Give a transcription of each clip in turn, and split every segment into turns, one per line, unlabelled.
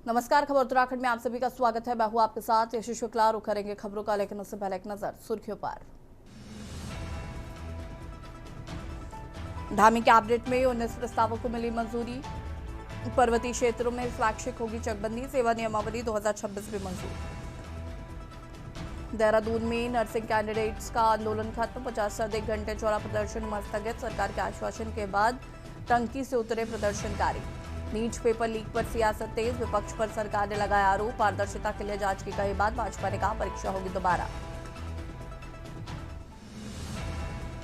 नमस्कार, खबर उत्तराखंड में आप सभी का स्वागत है। मैं हूं आपके साथ यशस्वी शुक्ला। रुक करेंगे खबरों का, लेकिन उससे पहले एक नजर सुर्खियों पर। धामी कैबिनेट में 19 प्रस्तावों को मिली मंजूरी। पर्वतीय क्षेत्रों में फ्लैगशिप होगी चकबंदी। सेवा नियमावली 2026 भी मंजूर। देहरादून में नर्सिंग कैंडिडेट्स का आंदोलन खत्म। 50 से अधिक घंटे चौड़ा प्रदर्शन स्थगित। सरकार के आश्वासन के बाद टंकी से उतरे प्रदर्शनकारी। नीट पेपर लीक पर सियासत तेज। विपक्ष पर सरकार ने लगाया आरोप। पारदर्शिता के लिए जांच की कही बात। भाजपा ने कहा परीक्षा होगी दोबारा।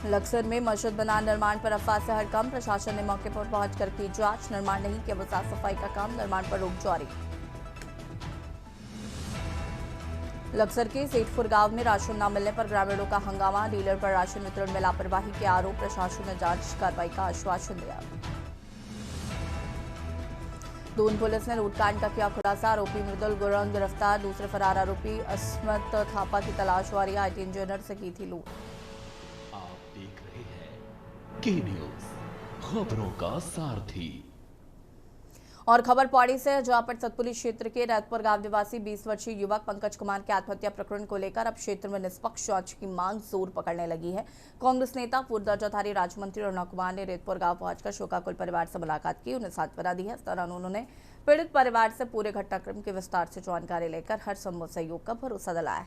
लक्सर में मस्जिद बना निर्माण पर अफवाह से हड़कंप। प्रशासन ने मौके पर पहुंचकर की जांच। निर्माण नहीं केवल साफ सफाई का काम। निर्माण पर रोक जारी। लक्सर के सेठपुर गांव में राशन न मिलने पर ग्रामीणों का हंगामा। डीलर पर राशन वितरण में लापरवाही के आरोप। प्रशासन ने जांच कार्रवाई का आश्वासन दिया। दून पुलिस ने लूटकांड का किया खुलासा। आरोपी मृदुल गुरंग गिरफ्तार। दूसरे फरार आरोपी अस्मत थापा की तलाश जारी। आईटी इंजीनियर से की थी लूट।
आप देख रहे हैं के न्यूज, खबरों का सारथी।
और खबर पौड़ी से, जहां पर सतपुली क्षेत्र के रैतपुर गांव निवासी 20 वर्षीय युवक पंकज कुमार के आत्महत्या प्रकरण को लेकर अब क्षेत्र में निष्पक्ष जांच की मांग जोर पकड़ने लगी है। कांग्रेस नेता पूर्व दर्जाधारी राज्य मंत्री अर्णव कुमार ने रैतपुर गांव पहुंचकर शोकाकुल परिवार से मुलाकात की। उन्हें सांत्वना दी है। इस दौरान उन्होंने पीड़ित परिवार से पूरे घटनाक्रम की विस्तार से जानकारी लेकर हर संभव सहयोग का भरोसा दिलाया।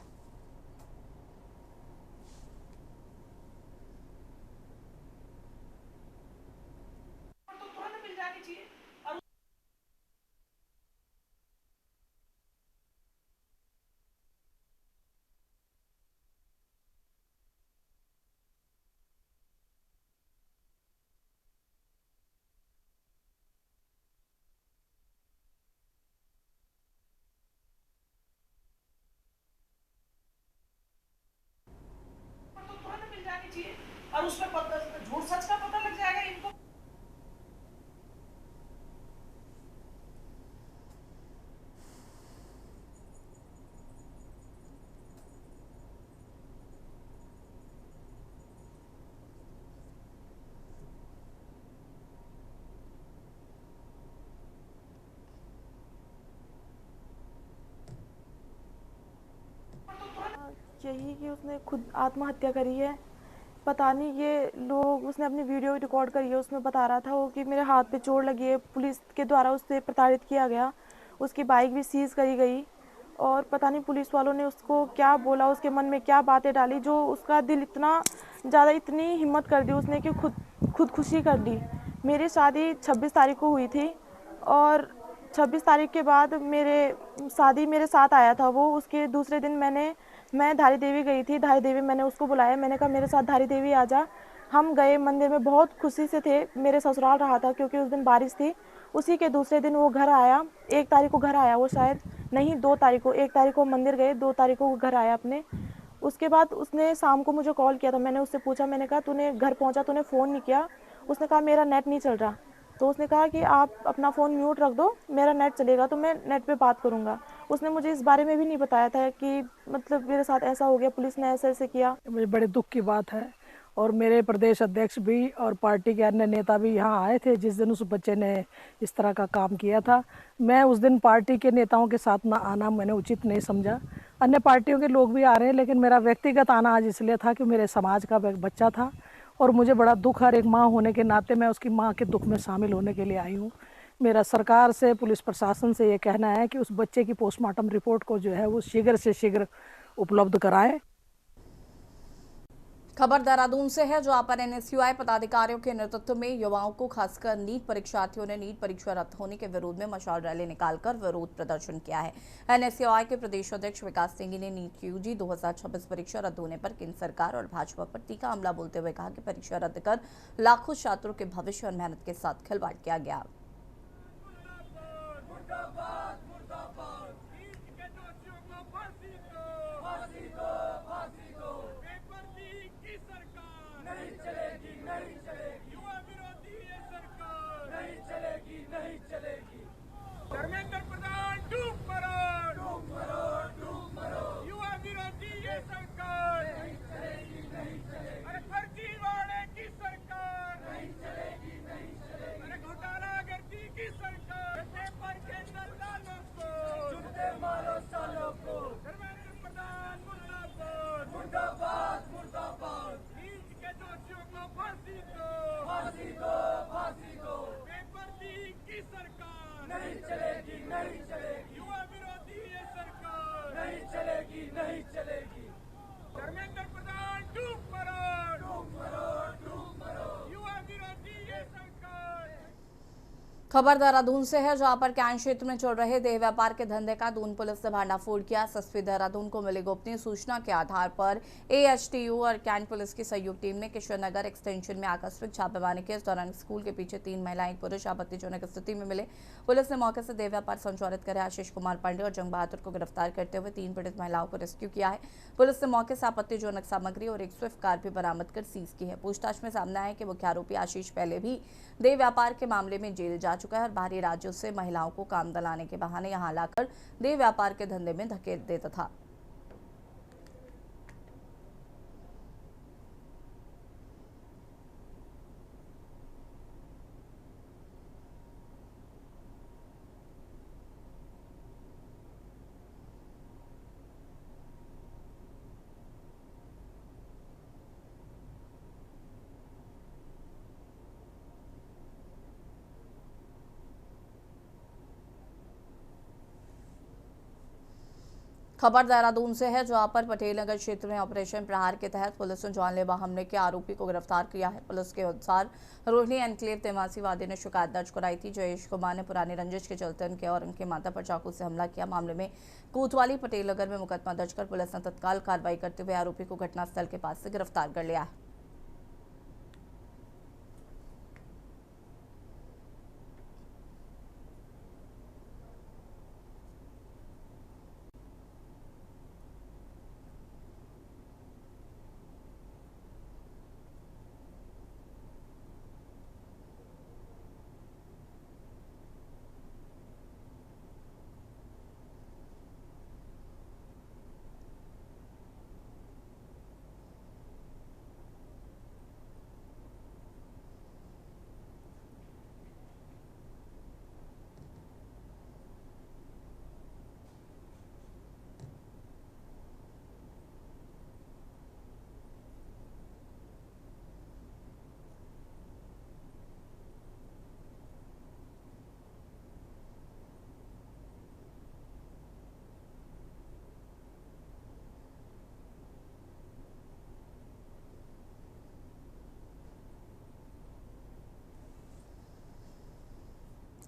और उसमें झूठ सच का पता लग जाएगा इनको।
यही कि उसने खुद आत्महत्या करी है। पता नहीं ये लोग, उसने अपनी वीडियो रिकॉर्ड करी है, उसमें बता रहा था वो कि मेरे हाथ पे चोट लगी है, पुलिस के द्वारा उससे प्रताड़ित किया गया, उसकी बाइक भी सीज करी गई और पता नहीं पुलिस वालों ने उसको क्या बोला, उसके मन में क्या बातें डाली जो उसका दिल इतना ज़्यादा, इतनी हिम्मत कर दी उसने कि खुदकुशी कर दी। मेरी शादी 26 तारीख को हुई थी और 26 तारीख के बाद शादी मेरे साथ आया था वो। उसके दूसरे दिन मैं धारी देवी गई थी। धारी देवी मैंने उसको बुलाया, मैंने कहा मेरे साथ धारी देवी आ जा। हम गए मंदिर में, बहुत खुशी से थे। मेरे ससुराल रहा था क्योंकि उस दिन बारिश थी। उसी के दूसरे दिन वो घर आया। 1 तारीख को घर आया वो, शायद नहीं 2 तारीख को। 1 तारीख को मंदिर गए, 2 तारीख को वो घर आया अपने। उसके बाद उसने शाम को मुझे कॉल किया था। मैंने उससे पूछा, मैंने कहा तूने घर पहुंचा, तूने फ़ोन नहीं किया। उसने कहा मेरा नेट नहीं चल रहा। तो उसने कहा कि आप अपना फ़ोन म्यूट रख दो, मेरा नेट चलेगा तो मैं नेट पे बात करूंगा। उसने मुझे इस बारे में भी नहीं बताया था कि मतलब मेरे साथ ऐसा हो गया, पुलिस ने ऐसे ऐसे किया।
मुझे बड़े दुख की बात है। और मेरे प्रदेश अध्यक्ष भी और पार्टी के अन्य नेता भी यहाँ आए थे जिस दिन उस बच्चे ने इस तरह का काम किया था। मैं उस दिन पार्टी के नेताओं के साथ ना आना मैंने उचित नहीं समझा। अन्य पार्टियों के लोग भी आ रहे हैं, लेकिन मेरा व्यक्तिगत आना आज इसलिए था कि मेरे समाज का बच्चा था और मुझे बड़ा दुख, हर एक माँ होने के नाते मैं उसकी माँ के दुख में शामिल होने के लिए आई हूँ। मेरा सरकार से, पुलिस प्रशासन से ये कहना है कि उस बच्चे की पोस्टमार्टम रिपोर्ट को जो है वो शीघ्र से शीघ्र उपलब्ध कराएं।
खबर देहरादून से है, जहां पर एनएसयूआई पदाधिकारियों के नेतृत्व में युवाओं को खासकर नीट परीक्षार्थियों ने नीट परीक्षा रद्द होने के विरोध में मशाल रैली निकालकर विरोध प्रदर्शन किया है। एनएसयूआई के प्रदेश अध्यक्ष विकास सिंह ने नीट यूजी 2026 परीक्षा रद्द होने पर केंद्र सरकार और भाजपा पर तीखा हमला बोलते हुए कहा कि परीक्षा रद्द कर लाखों छात्रों के भविष्य और मेहनत के साथ खिलवाड़ किया गया।
धर्मेंद्र प्रधान डूब मरो, युवा विरोधी ये सरकार नहीं चलेगी, अरे फर्जीवाड़े की सरकार नहीं चलेगी, अरे घोटाला युवा विरोधी ये सरकार नहीं चलेगी, नहीं चलेगी। धर्मेंद्र प्रधान डूब मरो, युवा विरोधी ये सरकार।
खबर देहरादून से है, जहां पर कैंट क्षेत्र में चल रहे देह व्यापार के धंधे का दून पुलिस ने भांडाफोड़ किया। एसएसपी देहरादून को मिली गोपनीय सूचना के आधार पर एएचटीयू और कैंट पुलिस की संयुक्त टीम ने किशोरनगर एक्सटेंशन में आकस्मिक छापेमारी की। इस दौरान स्कूल के पीछे 3 महिलाएं, एक पुरुष आपत्तिजनक स्थिति में मिले। पुलिस ने मौके से देह व्यापार संचालित करे आशीष कुमार पांडे और जंग बहादुर को गिरफ्तार करते हुए 3 पीड़ित महिलाओं को रेस्क्यू किया है। पुलिस ने मौके से आपत्तिजनक सामग्री और एक स्विफ्ट कार भी बरामद कर सीज की है। पूछताछ में सामने आया कि मुख्य आरोपी आशीष पहले भी देह व्यापार के मामले में जेल जा चुका है और बाहरी राज्यों से महिलाओं को काम दिलाने के बहाने यहां लाकर देह व्यापार के धंधे में धकेल देता था। खबर देहरादून से है, जहां पर पटेल नगर क्षेत्र में ऑपरेशन प्रहार के तहत पुलिस ने जानलेवा हमले के आरोपी को गिरफ्तार किया है। पुलिस के अनुसार रोहिणी एनक्लेव निवासी वादी ने शिकायत दर्ज कराई थी। जयेश कुमार ने पुरानी रंजिश के चलते उनके और उनके माता पर चाकू से हमला किया। मामले में कोतवाली पटेल नगर में मुकदमा दर्ज कर पुलिस ने तत्काल कार्रवाई करते हुए आरोपी को घटनास्थल के पास से गिरफ्तार कर लिया है।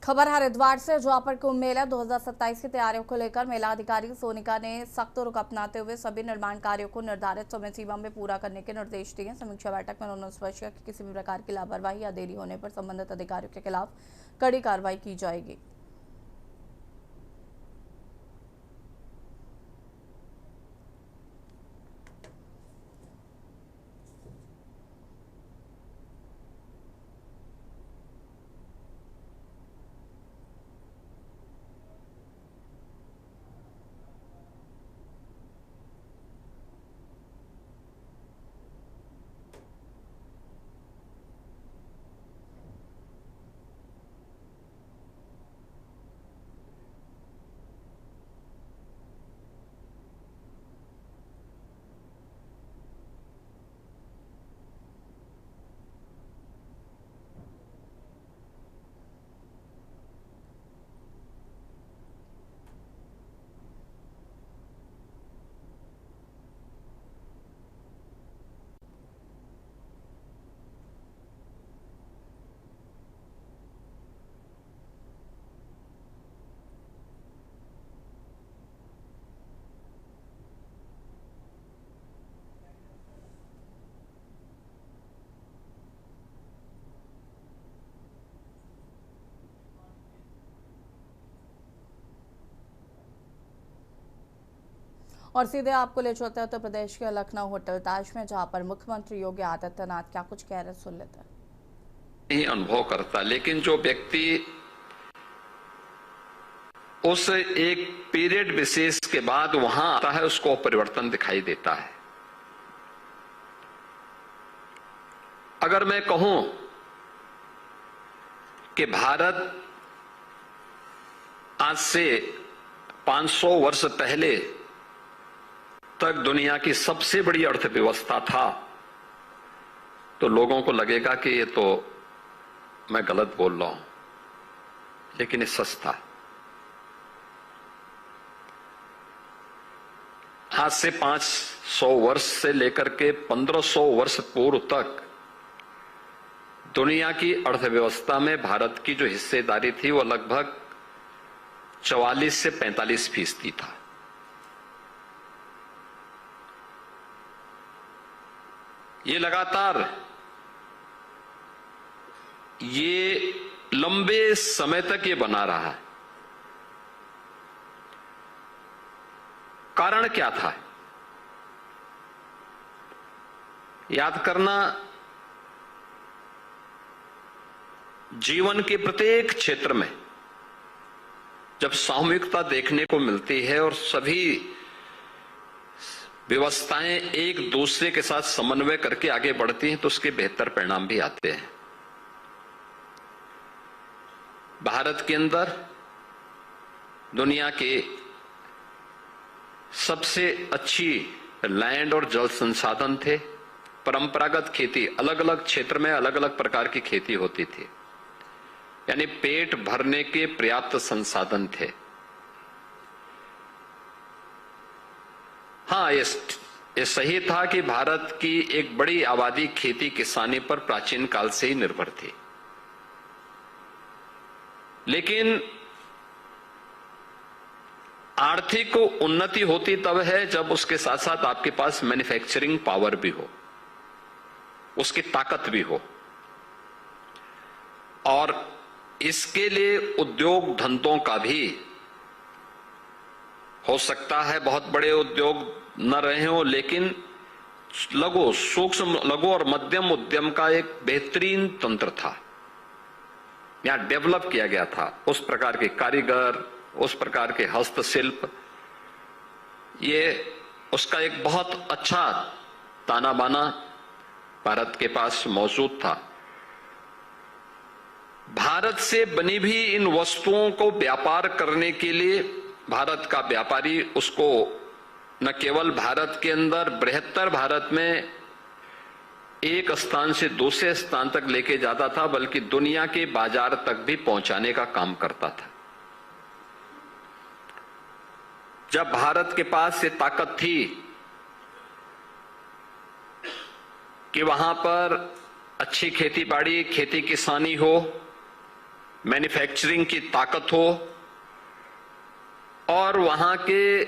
खबर हरिद्वार से, जहां पर कुंभ मेला 2027 की तैयारियों को लेकर मेला अधिकारी सोनिका ने सख्त रुख अपनाते हुए सभी निर्माण कार्यों को निर्धारित समय सीमा में पूरा करने के निर्देश दिए। समीक्षा बैठक में उन्होंने स्पष्ट किया कि किसी भी प्रकार की लापरवाही या देरी होने पर संबंधित अधिकारियों के खिलाफ कड़ी कार्रवाई की जाएगी। और सीधे आपको ले चलते हैं उत्तर प्रदेश के लखनऊ होटल ताज में, जहां पर मुख्यमंत्री योगी आदित्यनाथ क्या कुछ कह रहे, सुन लेते हैं।
नहीं अनुभव करता, लेकिन जो व्यक्ति उस एक पीरियड विशेष के बाद वहां आता है उसको परिवर्तन दिखाई देता है। अगर मैं कहूं कि भारत आज से 500 वर्ष पहले तक दुनिया की सबसे बड़ी अर्थव्यवस्था था, तो लोगों को लगेगा कि ये तो मैं गलत बोल रहा हूं, लेकिन ये सच था। आज से 500 वर्ष से लेकर के 1500 वर्ष पूर्व तक दुनिया की अर्थव्यवस्था में भारत की जो हिस्सेदारी थी वो लगभग 44 से 45% था। ये लगातार ये लंबे समय तक ये बना रहा है। कारण क्या था? याद करना, जीवन के प्रत्येक क्षेत्र में जब सामूहिकता देखने को मिलती है और सभी व्यवस्थाएं एक दूसरे के साथ समन्वय करके आगे बढ़ती हैं तो उसके बेहतर परिणाम भी आते हैं। भारत के अंदर दुनिया के सबसे अच्छी लैंड और जल संसाधन थे। परंपरागत खेती, अलग अलग क्षेत्र में अलग अलग प्रकार की खेती होती थी, यानी पेट भरने के पर्याप्त संसाधन थे। हाँ, ये सही था कि भारत की एक बड़ी आबादी खेती किसानी पर प्राचीन काल से ही निर्भर थी, लेकिन आर्थिक उन्नति होती तब है जब उसके साथ साथ आपके पास मैन्युफैक्चरिंग पावर भी हो, उसकी ताकत भी हो, और इसके लिए उद्योग धंधों का भी हो सकता है बहुत बड़े उद्योग न रहे हो, लेकिन लघु, सूक्ष्म, लघु और मध्यम उद्यम का एक बेहतरीन तंत्र था, यहां डेवलप किया गया था। उस प्रकार के कारीगर, उस प्रकार के हस्तशिल्प, ये उसका एक बहुत अच्छा ताना बाना भारत के पास मौजूद था। भारत से बनी भी इन वस्तुओं को व्यापार करने के लिए भारत का व्यापारी उसको न केवल भारत के अंदर, बृहत्तर भारत में एक स्थान से दूसरे स्थान तक लेके जाता था, बल्कि दुनिया के बाजार तक भी पहुंचाने का काम करता था। जब भारत के पास ये ताकत थी कि वहां पर अच्छी खेती बाड़ी, खेती किसानी हो, मैन्युफैक्चरिंग की ताकत हो और वहां के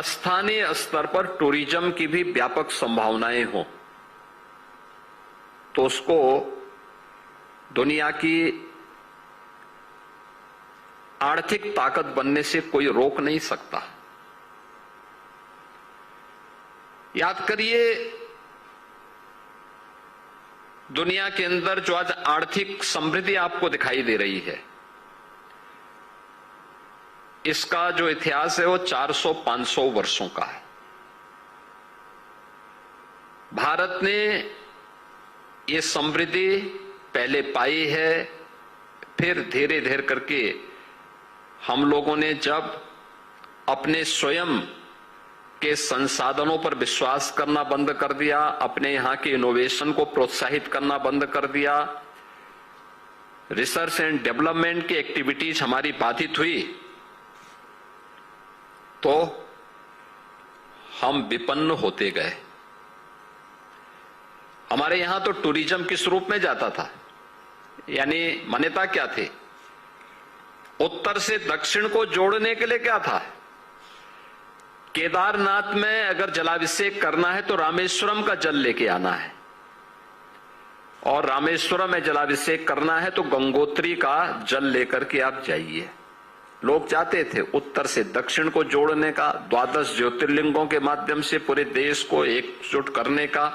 स्थानीय स्तर पर टूरिज्म की भी व्यापक संभावनाएं हो, तो उसको दुनिया की आर्थिक ताकत बनने से कोई रोक नहीं सकता। याद करिए, दुनिया के अंदर जो आज आर्थिक समृद्धि आपको दिखाई दे रही है, इसका जो इतिहास है वो 400-500 वर्षों का है। भारत ने ये समृद्धि पहले पाई है, फिर धीरे धीरे करके हम लोगों ने जब अपने स्वयं के संसाधनों पर विश्वास करना बंद कर दिया, अपने यहां के इनोवेशन को प्रोत्साहित करना बंद कर दिया, रिसर्च एंड डेवलपमेंट की एक्टिविटीज हमारी बाधित हुई, तो हम विपन्न होते गए। हमारे यहां तो टूरिज्म किस रूप में जाता था, यानी मान्यता क्या थी? उत्तर से दक्षिण को जोड़ने के लिए क्या था? केदारनाथ में अगर जलाभिषेक करना है तो रामेश्वरम का जल लेके आना है, और रामेश्वरम में जलाभिषेक करना है तो गंगोत्री का जल लेकर के आप जाइए। लोग चाहते थे उत्तर से दक्षिण को जोड़ने का, 12 ज्योतिर्लिंगों के माध्यम से पूरे देश को एकजुट करने का,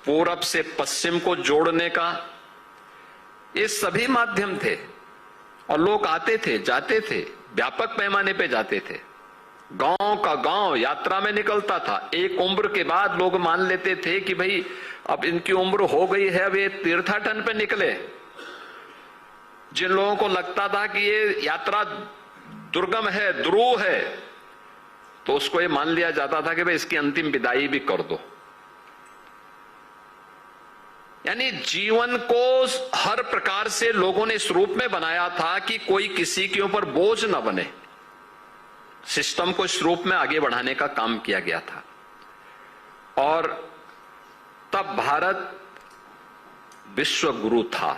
पूरब से पश्चिम को जोड़ने का, ये सभी माध्यम थे और लोग आते थे, जाते थे, व्यापक पैमाने पे जाते थे। गांव का गांव यात्रा में निकलता था। एक उम्र के बाद लोग मान लेते थे कि भाई अब इनकी उम्र हो गई है, अब ये तीर्थाटन पे निकले। जिन लोगों को लगता था कि ये यात्रा दुर्गम है, ध्रुव है, तो उसको ये मान लिया जाता था कि भाई इसकी अंतिम विदाई भी कर दो। यानी जीवन को हर प्रकार से लोगों ने इस रूप में बनाया था कि कोई किसी के ऊपर बोझ न बने। सिस्टम को इस रूप में आगे बढ़ाने का काम किया गया था। और तब भारत विश्व गुरु था।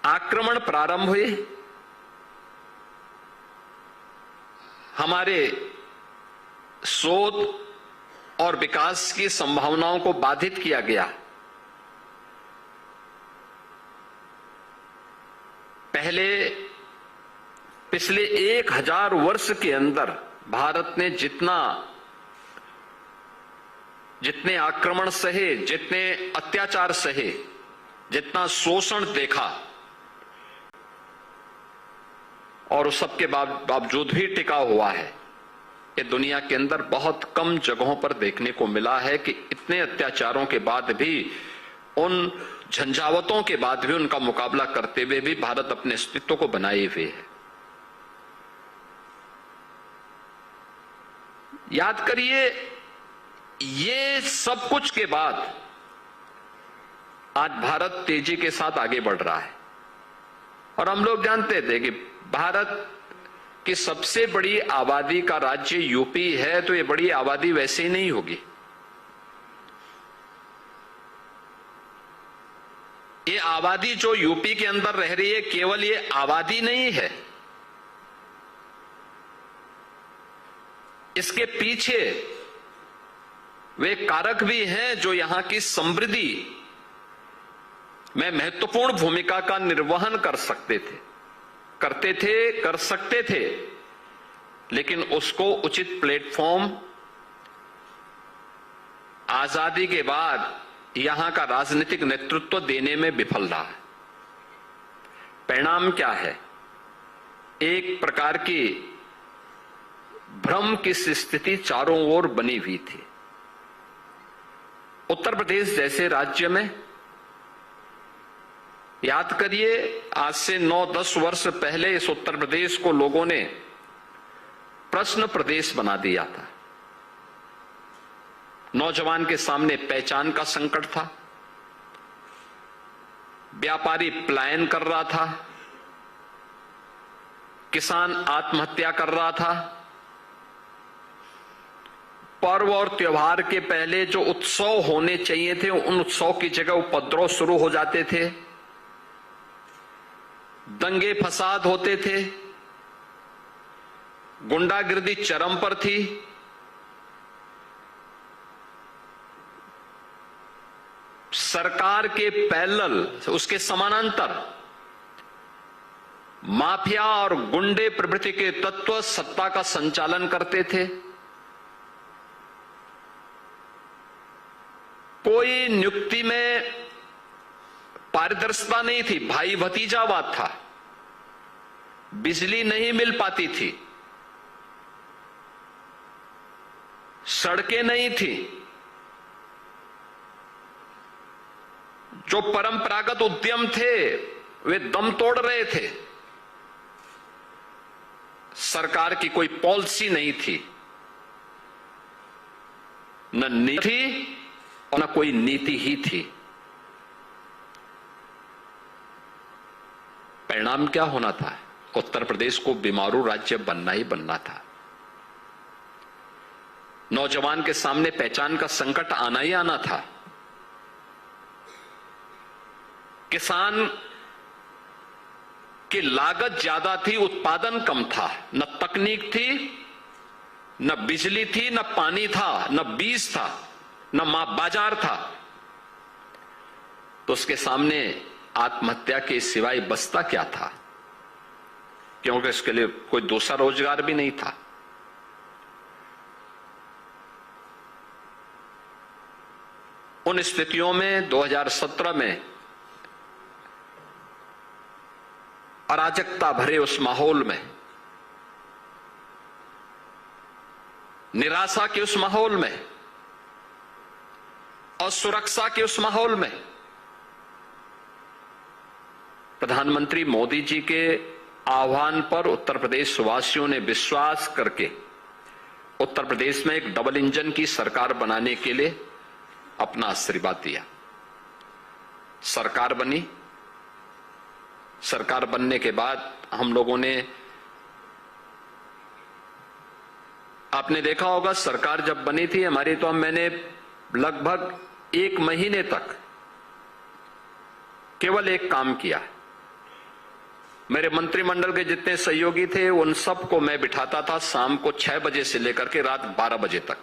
आक्रमण प्रारंभ हुए, हमारे शोध और विकास की संभावनाओं को बाधित किया गया। पहले पिछले 1000 वर्ष के अंदर भारत ने जितने आक्रमण सहे, जितने अत्याचार सहे, जितना शोषण देखा, और उस सब के बावजूद भी टिका हुआ है, ये दुनिया के अंदर बहुत कम जगहों पर देखने को मिला है कि इतने अत्याचारों के बाद भी, उन झंझावतों के बाद भी, उनका मुकाबला करते हुए भी भारत अपने अस्तित्व को बनाए हुए है। याद करिए, ये सब कुछ के बाद आज भारत तेजी के साथ आगे बढ़ रहा है। और हम लोग जानते थे कि भारत की सबसे बड़ी आबादी का राज्य यूपी है, तो ये बड़ी आबादी वैसे ही नहीं होगी। ये आबादी जो यूपी के अंदर रह रही है, केवल ये आबादी नहीं है, इसके पीछे वे कारक भी हैं जो यहां की समृद्धि में महत्वपूर्ण भूमिका का निर्वहन कर सकते थे, कर सकते थे, लेकिन उसको उचित प्लेटफॉर्म आजादी के बाद यहां का राजनीतिक नेतृत्व देने में विफल रहा। परिणाम क्या है? एक प्रकार की भ्रम की स्थिति चारों ओर बनी हुई थी। उत्तर प्रदेश जैसे राज्य में, याद करिए, आज से 9-10 वर्ष पहले इस उत्तर प्रदेश को लोगों ने प्रश्न प्रदेश बना दिया था। नौजवान के सामने पहचान का संकट था, व्यापारी पलायन कर रहा था, किसान आत्महत्या कर रहा था, पर्व और त्योहार के पहले जो उत्सव होने चाहिए थे, उन उत्सव की जगह उपद्रव शुरू हो जाते थे, दंगे फसाद होते थे, गुंडागिर्दी चरम पर थी। सरकार के पैरेलल, उसके समानांतर माफिया और गुंडे प्रवृत्ति के तत्व सत्ता का संचालन करते थे। कोई नियुक्ति में पारदर्शिता नहीं थी, भाई भतीजावाद था, बिजली नहीं मिल पाती थी, सड़कें नहीं थी, जो परंपरागत उद्यम थे वे दम तोड़ रहे थे, सरकार की कोई पॉलिसी नहीं थी, न नीति और न कोई नीति ही थी। परिणाम क्या होना था? उत्तर प्रदेश को बीमारू राज्य बनना ही बनना था। नौजवान के सामने पहचान का संकट आना ही आना था। किसान की लागत ज्यादा थी, उत्पादन कम था, न तकनीक थी, न बिजली थी, न पानी था, न बीज था, न बाजार था। तो उसके सामने आत्महत्या के सिवाय बचता क्या था? क्योंकि इसके लिए कोई दूसरा रोजगार भी नहीं था। उन स्थितियों में 2017 में अराजकता भरे उस माहौल में, निराशा के उस माहौल में, असुरक्षा के उस माहौल में प्रधानमंत्री मोदी जी के आह्वान पर उत्तर प्रदेश वासियों ने विश्वास करके उत्तर प्रदेश में एक डबल इंजन की सरकार बनाने के लिए अपना आशीर्वाद दिया। सरकार बनी, सरकार बनने के बाद हम लोगों ने, आपने देखा होगा सरकार जब बनी थी हमारी, तो मैंने लगभग 1 महीने तक केवल एक काम किया। मेरे मंत्रिमंडल के जितने सहयोगी थे उन सबको मैं बिठाता था शाम को 6 बजे से लेकर के रात 12 बजे तक,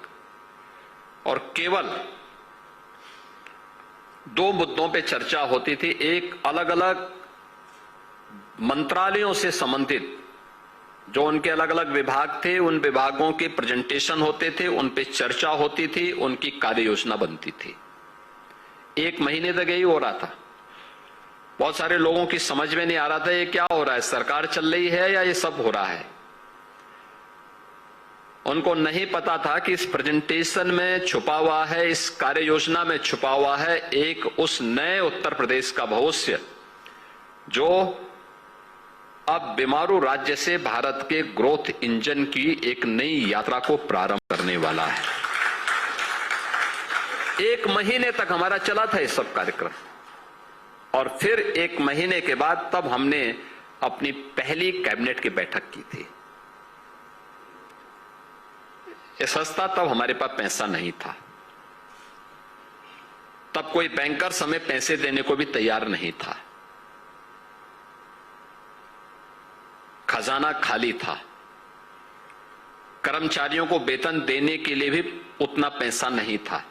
और केवल 2 मुद्दों पे चर्चा होती थी। एक, अलग अलग मंत्रालयों से संबंधित जो उनके अलग अलग विभाग थे, उन विभागों के प्रेजेंटेशन होते थे, उन पे चर्चा होती थी, उनकी कार्य योजना बनती थी। 1 महीने तक यही हो रहा था। बहुत सारे लोगों की समझ में नहीं आ रहा था ये क्या हो रहा है, सरकार चल रही है या ये सब हो रहा है। उनको नहीं पता था कि इस प्रेजेंटेशन में छुपा हुआ है, इस कार्य योजना में छुपा हुआ है एक उस नए उत्तर प्रदेश का भविष्य जो अब बीमारू राज्य से भारत के ग्रोथ इंजन की एक नई यात्रा को प्रारंभ करने वाला है। 1 महीने तक हमारा चला था ये सब कार्यक्रम, और फिर 1 महीने के बाद तब हमने अपनी पहली कैबिनेट की बैठक की थी। ये सस्ता, तब हमारे पास पैसा नहीं था, तब कोई बैंकर्स हमें पैसे देने को भी तैयार नहीं था, खजाना खाली था, कर्मचारियों को वेतन देने के लिए भी उतना पैसा नहीं था।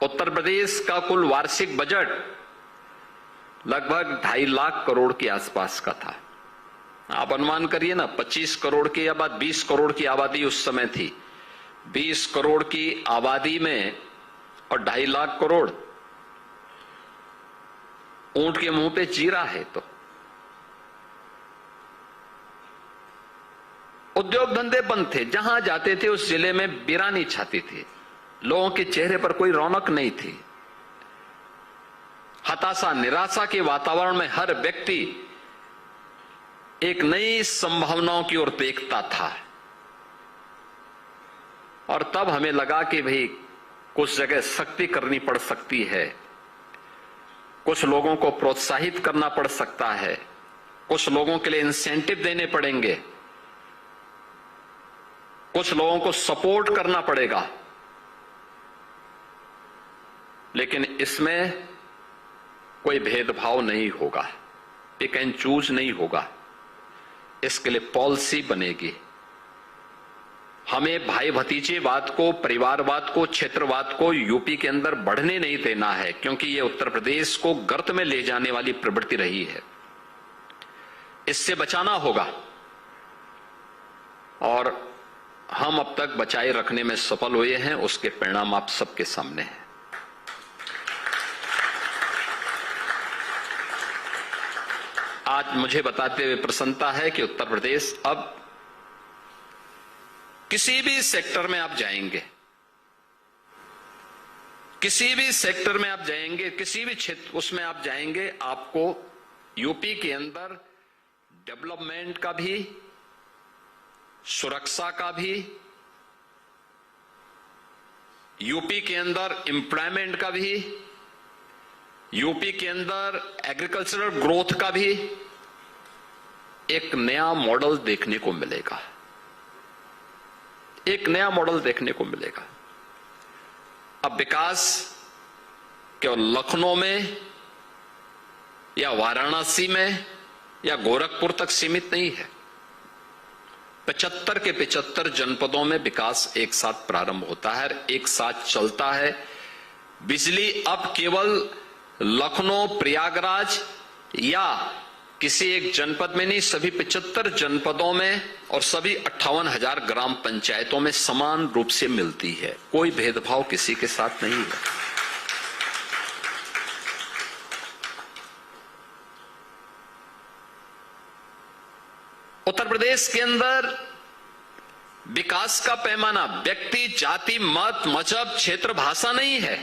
उत्तर प्रदेश का कुल वार्षिक बजट लगभग 2.5 लाख करोड़ के आसपास का था। आप अनुमान करिए ना, 25 करोड़ की या 20 करोड़ की आबादी उस समय थी। 20 करोड़ की आबादी में और 2.5 लाख करोड़, ऊंट के मुंह पे जीरा है। तो उद्योग धंधे बंद थे, जहां जाते थे उस जिले में वीरानी छाती थी, लोगों के चेहरे पर कोई रौनक नहीं थी। हताशा, निराशा के वातावरण में हर व्यक्ति एक नई संभावनाओं की ओर देखता था। और तब हमें लगा कि भाई कुछ जगह सख्ती करनी पड़ सकती है, कुछ लोगों को प्रोत्साहित करना पड़ सकता है, कुछ लोगों के लिए इंसेंटिव देने पड़ेंगे, कुछ लोगों को सपोर्ट करना पड़ेगा, लेकिन इसमें कोई भेदभाव नहीं होगा, पिक एंड चूज नहीं होगा। इसके लिए पॉलिसी बनेगी। हमें भाई भतीजेवाद को, परिवारवाद को, क्षेत्रवाद को यूपी के अंदर बढ़ने नहीं देना है, क्योंकि यह उत्तर प्रदेश को गर्त में ले जाने वाली प्रवृत्ति रही है। इससे बचाना होगा, और हम अब तक बचाए रखने में सफल हुए हैं। उसके परिणाम आप सबके सामने हैं। आज मुझे बताते हुए प्रसन्नता है कि उत्तर प्रदेश अब किसी भी सेक्टर में आप जाएंगे, किसी भी सेक्टर में आप जाएंगे, किसी भी क्षेत्र उसमें आप जाएंगे, आपको यूपी के अंदर डेवलपमेंट का भी, सुरक्षा का भी, यूपी के अंदर एम्प्लॉयमेंट का भी, यूपी के अंदर एग्रीकल्चरल ग्रोथ का भी एक नया मॉडल देखने को मिलेगा। एक नया मॉडल देखने को मिलेगा। अब विकास केवल लखनऊ में या वाराणसी में या गोरखपुर तक सीमित नहीं है। 75 के 75 जनपदों में विकास एक साथ प्रारंभ होता है, एक साथ चलता है। बिजली अब केवल लखनऊ, प्रयागराज या किसी एक जनपद में नहीं, सभी 75 जनपदों में और सभी 58,000 ग्राम पंचायतों में समान रूप से मिलती है। कोई भेदभाव किसी के साथ नहीं है। उत्तर प्रदेश के अंदर विकास का पैमाना व्यक्ति, जाति, मत, मजहब, क्षेत्र, भाषा नहीं है।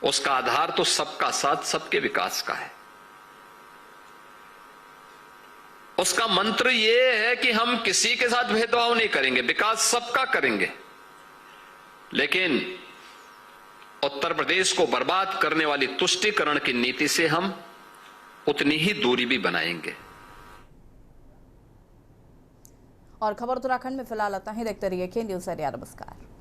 उसका आधार तो सबका साथ, सबके विकास का है। उसका मंत्र यह है कि हम किसी के साथ भेदभाव नहीं करेंगे, विकास सबका करेंगे। लेकिन उत्तर प्रदेश को बर्बाद करने वाली तुष्टीकरण की नीति से हम उतनी ही दूरी भी बनाएंगे।
और खबर उत्तराखंड में फिलहाल इतना ही। देखते रहिए के न्यूज़ एरिया। नमस्कार।